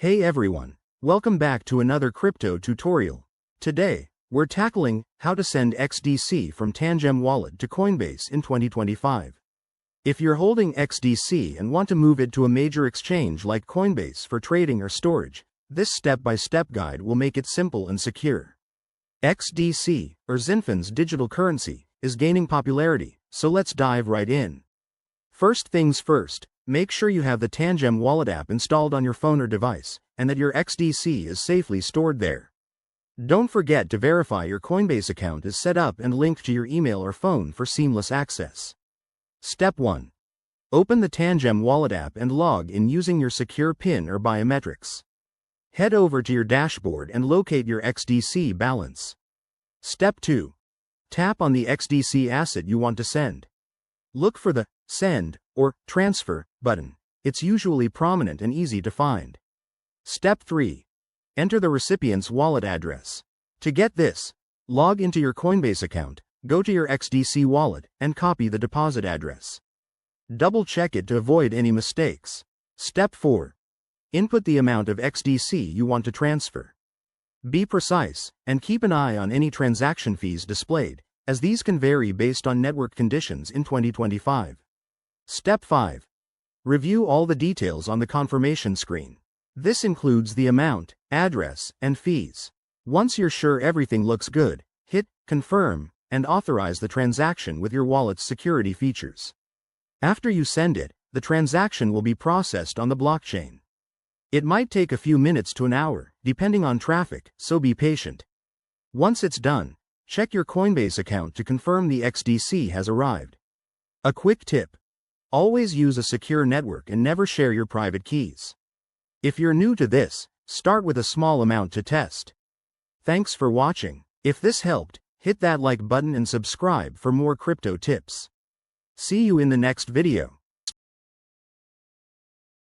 Hey everyone, welcome back to another crypto tutorial. Today, we're tackling how to send XDC from Tangem Wallet to Coinbase in 2025. If you're holding XDC and want to move it to a major exchange like Coinbase for trading or storage, this step-by-step guide will make it simple and secure. XDC, or Zinfand's digital currency, is gaining popularity, so let's dive right in. First things first, make sure you have the Tangem Wallet app installed on your phone or device, and that your XDC is safely stored there. Don't forget to verify your Coinbase account is set up and linked to your email or phone for seamless access. Step 1. Open the Tangem Wallet app and log in using your secure PIN or biometrics. Head over to your dashboard and locate your XDC balance. Step 2. Tap on the XDC asset you want to send. Look for the Send or Transfer button. It's usually prominent and easy to find. Step 3. Enter the recipient's wallet address. To get this, log into your Coinbase account, go to your XDC wallet, and copy the deposit address. Double-check it to avoid any mistakes. Step 4. Input the amount of XDC you want to transfer. Be precise, and keep an eye on any transaction fees displayed, as these can vary based on network conditions in 2025. Step 5. Review all the details on the confirmation screen. This includes the amount, address, and fees. Once you're sure everything looks good, hit Confirm and authorize the transaction with your wallet's security features. After you send it, the transaction will be processed on the blockchain. It might take a few minutes to an hour, depending on traffic, so be patient. Once it's done, check your Coinbase account to confirm the XDC has arrived. A quick tip: always use a secure network and never share your private keys. If you're new to this, start with a small amount to test. Thanks for watching. If this helped, hit that like button and subscribe for more crypto tips. See you in the next video.